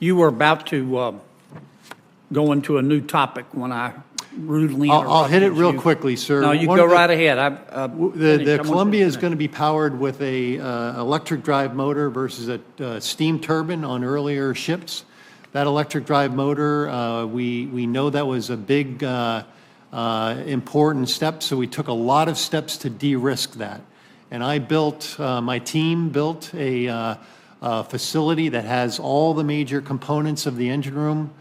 You were about to go into a new topic when I rudely interrupted I'll hit it real you. quickly, sir. No, you go right ahead. The Columbia is going to be powered with a electric drive motor versus a steam turbine on earlier ships. That electric drive motor, we know that was a big, important step, so we took a lot of steps to de-risk that. And my team built a facility that has all the major components of the engine room,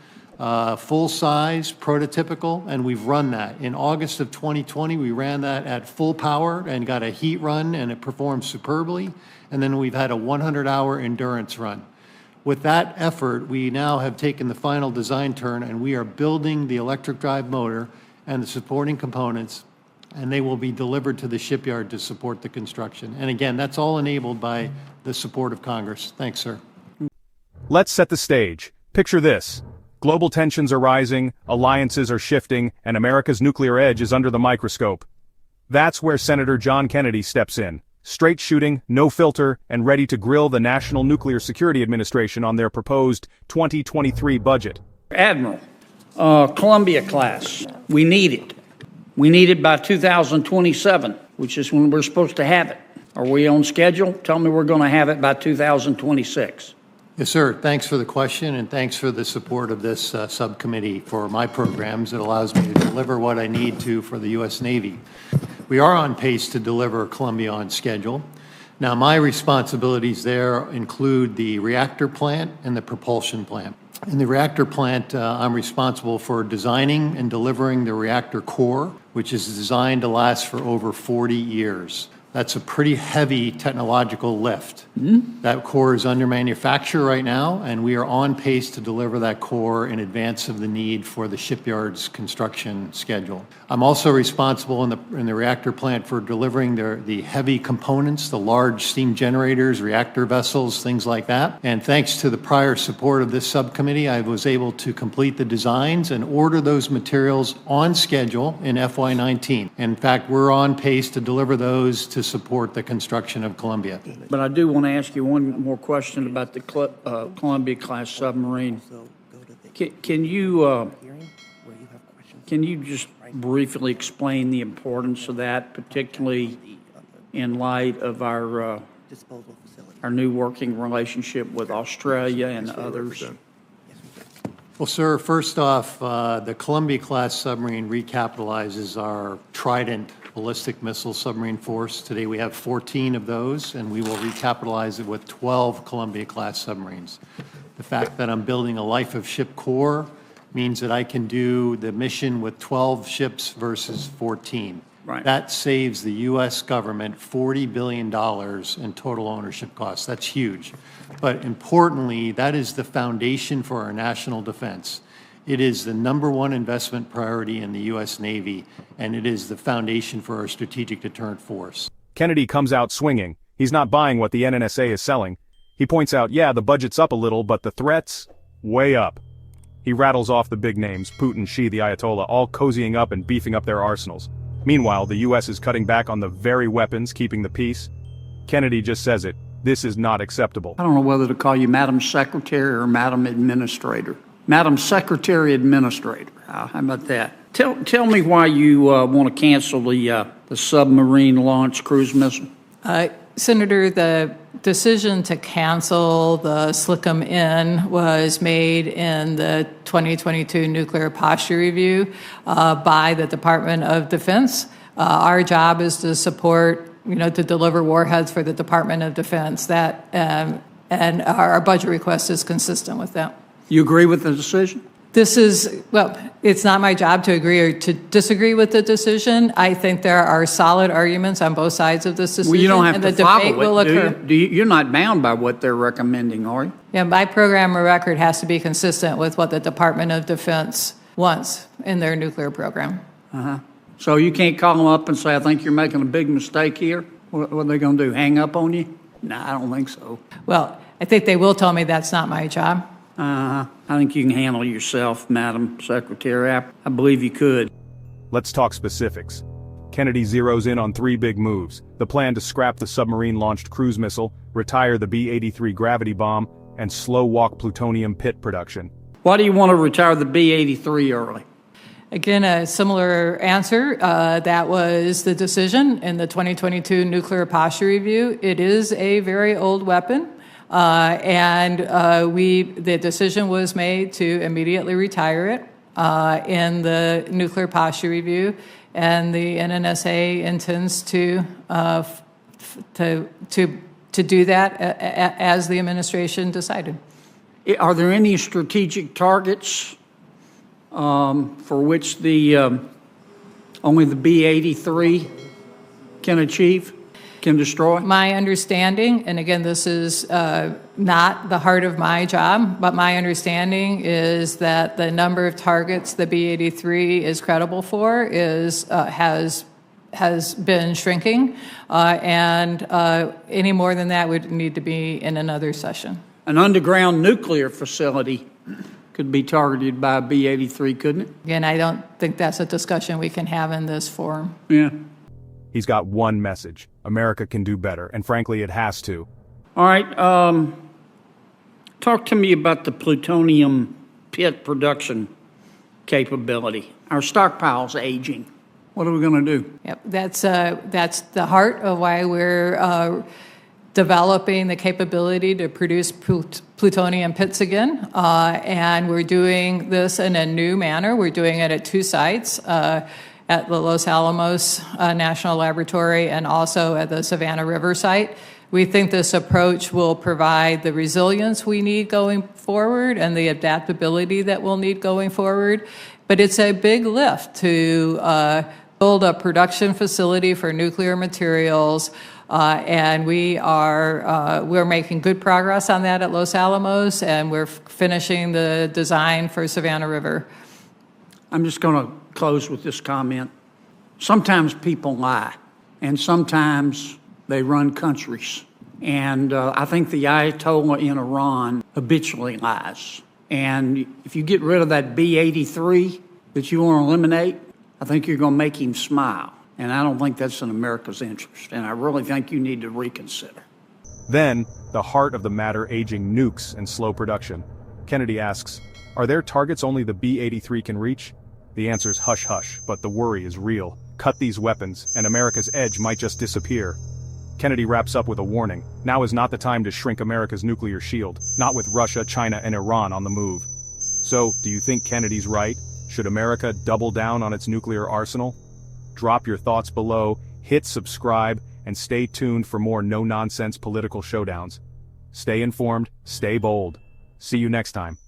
full size, prototypical, and we've run that. In August of 2020, we ran that at full power and got a heat run, and it performed superbly. And then we've had a 100-hour endurance run. With that effort, we now have taken the final design turn, and we are building the electric drive motor and the supporting components, and they will be delivered to the shipyard to support the construction. And again, that's all enabled by the support of Congress. Thanks, sir. Let's set the stage. Picture this. Global tensions are rising, alliances are shifting, and America's nuclear edge is under the microscope. That's where Senator John Kennedy steps in. Straight shooting, no filter, and ready to grill the National Nuclear Security Administration on their proposed 2023 budget. Admiral, Columbia class, we need it. We need it by 2027, which is when we're supposed to have it. Are we on schedule? Tell me we're going to have it by 2026. Yes, sir. Thanks for the question, and thanks for the support of this subcommittee for my programs. It allows me to deliver what I need to for the U.S. Navy. We are on pace to deliver Columbia on schedule. Now, my responsibilities there include the reactor plant and the propulsion plant. In the reactor plant, I'm responsible for designing and delivering the reactor core, which is designed to last for over 40 years. That's a pretty heavy technological lift. That core is under manufacture right now, and we are on pace to deliver that core in advance of the need for the shipyard's construction schedule. I'm also responsible in the reactor plant for delivering the heavy components, the large steam generators, reactor vessels, things like that. And thanks to the prior support of this subcommittee, I was able to complete the designs and order those materials on schedule in FY19. In fact, we're on pace to deliver those to support the construction of Columbia. But I do want to ask you one more question about the Columbia-class submarine. Can you just briefly explain the importance of that, particularly in light of our new working relationship with Australia and others? Well, sir, first off, the Columbia-class submarine recapitalizes our Trident ballistic missile submarine force. Today we have 14 of those, and we will recapitalize it with 12 Columbia-class submarines. The fact that I'm building a life of ship core means that I can do the mission with 12 ships versus 14. Right. That saves the U.S. government $40 billion in total ownership costs. That's huge. But importantly, that is the foundation for our national defense. It is the #1 investment priority in the U.S. Navy, and it is the foundation for our strategic deterrent force. Kennedy comes out swinging. He's not buying what the NNSA is selling. He points out, yeah, the budget's up a little, but the threats, way up. He rattles off the big names, Putin, Xi, the Ayatollah, all cozying up and beefing up their arsenals. Meanwhile, the U.S. is cutting back on the very weapons keeping the peace. Kennedy just says it. This is not acceptable. I don't know whether to call you Madam Secretary or Madam Administrator. Madam Secretary Administrator. How about that? Tell me why you want to cancel the submarine-launched cruise missile. Senator, the decision to cancel the SLCM-N was made in the 2022 Nuclear Posture Review by the Department of Defense. Our job is to support, to deliver warheads for the Department of Defense. And our budget request is consistent with that. You agree with the decision? It's not my job to agree or to disagree with the decision. I think there are solid arguments on both sides of this decision. Well, you don't have to follow it, do you? You're not bound by what they're recommending, are you? Yeah, my program of record has to be consistent with what the Department of Defense wants in their nuclear program. So you can't call them up and say, I think you're making a big mistake here? What are they going to do, hang up on you? No, I don't think so. Well, I think they will tell me that's not my job. I think you can handle yourself, Madam Secretary. I believe you could. Let's talk specifics. Kennedy zeroes in on 3 big moves: the plan to scrap the submarine-launched cruise missile, retire the B-83 gravity bomb, and slow-walk plutonium pit production. Why do you want to retire the B-83 early? Again, a similar answer. That was the decision in the 2022 Nuclear Posture Review. It is a very old weapon, the decision was made to immediately retire it in the Nuclear Posture Review, and the NNSA intends to do that as the administration decided. Are there any strategic targets for which only the B-83 can destroy? My understanding, and again, this is not the heart of my job, but my understanding is that the number of targets the B-83 is credible for has been shrinking, and any more than that would need to be in another session. An underground nuclear facility could be targeted by a B-83, couldn't it? Again, I don't think that's a discussion we can have in this forum. Yeah. He's got one message. America can do better, and frankly, it has to. All right. Talk to me about the plutonium pit production capability. Our stockpile's aging. What are we going to do? Yep, that's the heart of why we're developing the capability to produce plutonium pits again, and we're doing this in a new manner. We're doing it at two sites, at the Los Alamos National Laboratory and also at the Savannah River site. We think this approach will provide the resilience we need going forward and the adaptability that we'll need going forward. But it's a big lift to build a production facility for nuclear materials, and we're making good progress on that at Los Alamos, and we're finishing the design for Savannah River. I'm just going to close with this comment. Sometimes people lie, and sometimes they run countries. And I think the Ayatollah in Iran habitually lies. And if you get rid of that B-83 that you want to eliminate, I think you're going to make him smile. And I don't think that's in America's interest. And I really think you need to reconsider. Then, the heart of the matter, aging nukes and slow production. Kennedy asks, are there targets only the B-83 can reach? The answer's hush hush, but the worry is real. Cut these weapons, and America's edge might just disappear. Kennedy wraps up with a warning. Now is not the time to shrink America's nuclear shield, not with Russia, China, and Iran on the move. So, do you think Kennedy's right? Should America double down on its nuclear arsenal? Drop your thoughts below, hit subscribe, and stay tuned for more no-nonsense political showdowns. Stay informed, stay bold. See you next time.